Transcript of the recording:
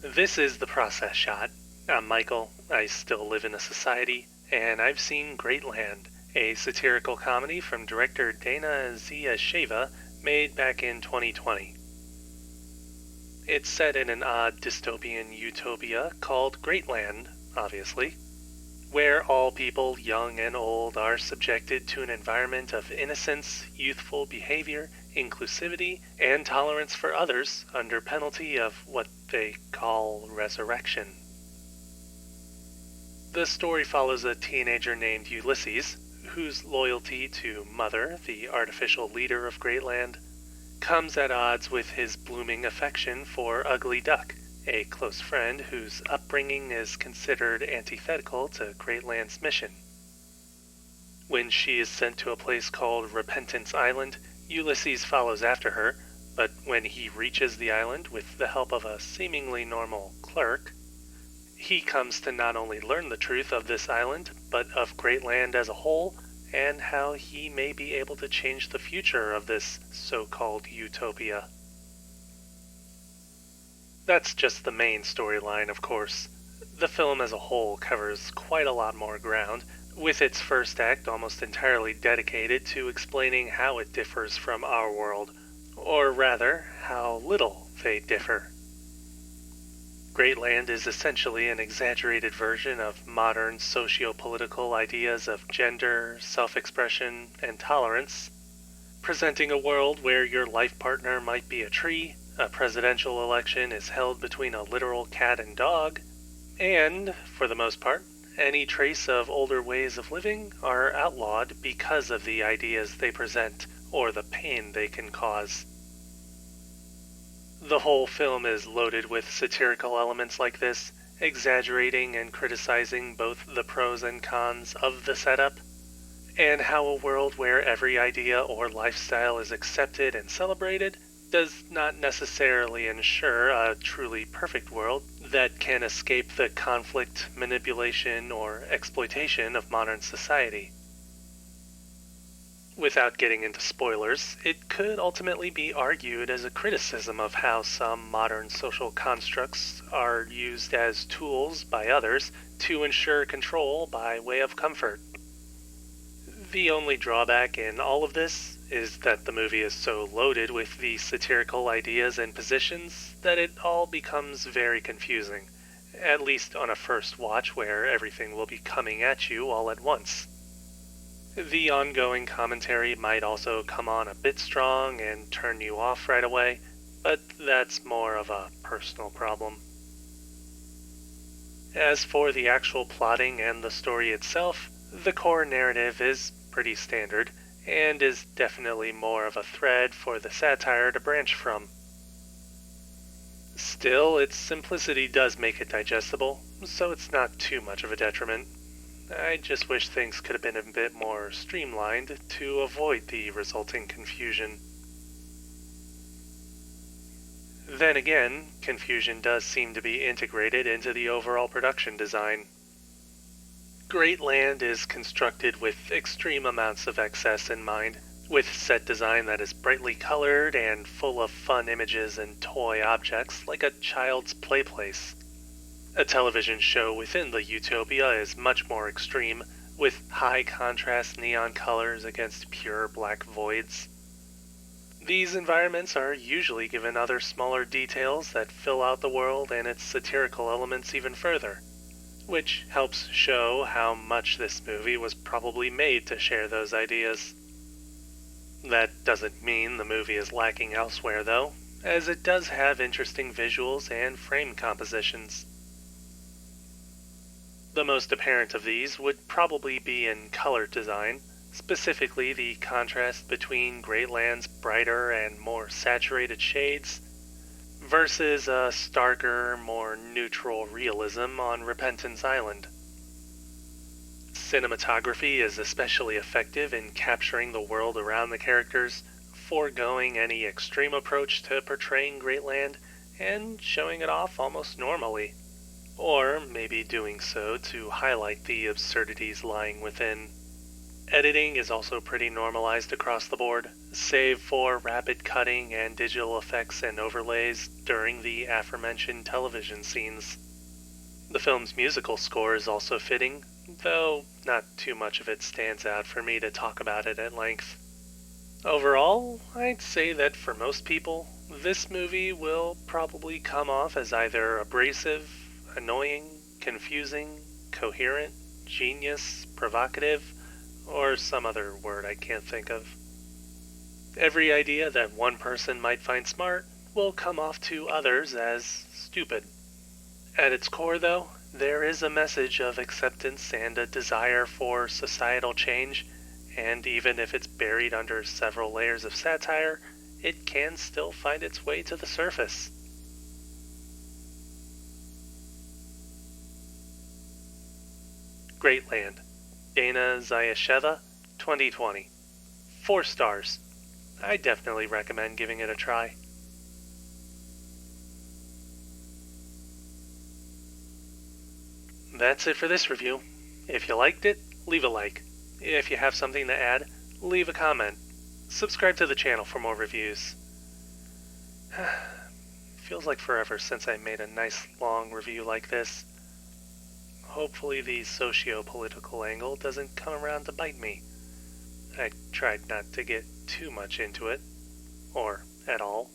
This is The Process Shot. I'm Michael. I still live in a society, and I've seen Greatland, a satirical comedy from director Dana Ziyasheva, made back in 2020. It's set in an odd dystopian utopia called Greatland, obviously, where all people, young and old, are subjected to an environment of innocence, youthful behavior, inclusivity, and tolerance for others under penalty of what they call resurrection. The story follows a teenager named Ulysses, whose loyalty to Mother, the artificial leader of Greatland, comes at odds with his blooming affection for Ugly Duck, a close friend whose upbringing is considered antithetical to Greatland's mission. When she is sent to a place called Repentance Island, Ulysses follows after her, but when he reaches the island with the help of a seemingly normal clerk, he comes to not only learn the truth of this island, but of Greatland as a whole, and how he may be able to change the future of this so-called utopia. That's just the main storyline, of course. The film as a whole covers quite a lot more ground, with its first act almost entirely dedicated to explaining how it differs from our world, or rather, how little they differ. Greatland is essentially an exaggerated version of modern socio-political ideas of gender, self-expression, and tolerance, presenting a world where your life partner might be a tree, a presidential election is held between a literal cat and dog, and, for the most part, any trace of older ways of living are outlawed because of the ideas they present or the pain they can cause. The whole film is loaded with satirical elements like this, exaggerating and criticizing both the pros and cons of the setup, and how a world where every idea or lifestyle is accepted and celebrated does not necessarily ensure a truly perfect world that can escape the conflict, manipulation, or exploitation of modern society. Without getting into spoilers, it could ultimately be argued as a criticism of how some modern social constructs are used as tools by others to ensure control by way of comfort. The only drawback in all of this is that the movie is so loaded with these satirical ideas and positions that it all becomes very confusing, at least on a first watch where everything will be coming at you all at once. The ongoing commentary might also come on a bit strong and turn you off right away, but that's more of a personal problem. As for the actual plotting and the story itself, the core narrative is pretty standard, and is definitely more of a thread for the satire to branch from. Still, its simplicity does make it digestible, so it's not too much of a detriment. I just wish things could have been a bit more streamlined to avoid the resulting confusion. Then again, confusion does seem to be integrated into the overall production design. Greatland is constructed with extreme amounts of excess in mind, with set design that is brightly colored and full of fun images and toy objects like a child's play place. A television show within the utopia is much more extreme, with high contrast neon colors against pure black voids. These environments are usually given other smaller details that fill out the world and its satirical elements even further, which helps show how much this movie was probably made to share those ideas. That doesn't mean the movie is lacking elsewhere though, as it does have interesting visuals and frame compositions. The most apparent of these would probably be in color design, specifically the contrast between Greatland's brighter and more saturated shades versus a starker, more neutral realism on Repentance Island. Cinematography is especially effective in capturing the world around the characters, foregoing any extreme approach to portraying Greatland and showing it off almost normally. Or maybe doing so to highlight the absurdities lying within. Editing is also pretty normalized across the board, save for rapid cutting and digital effects and overlays during the aforementioned television scenes. The film's musical score is also fitting, though not too much of it stands out for me to talk about it at length. Overall, I'd say that for most people, this movie will probably come off as either abrasive, annoying, confusing, coherent, genius, provocative, or some other word I can't think of. Every idea that one person might find smart will come off to others as stupid. At its core, though, there is a message of acceptance and a desire for societal change, and even if it's buried under several layers of satire, it can still find its way to the surface. Greatland, Dana Ziyasheva, 2020. 4 stars. I definitely recommend giving it a try. That's it for this review. If you liked it, leave a like. If you have something to add, leave a comment. Subscribe to the channel for more reviews. Feels like forever since I made a nice long review like this. Hopefully the socio-political angle doesn't come around to bite me. I tried not to get too much into it, or at all.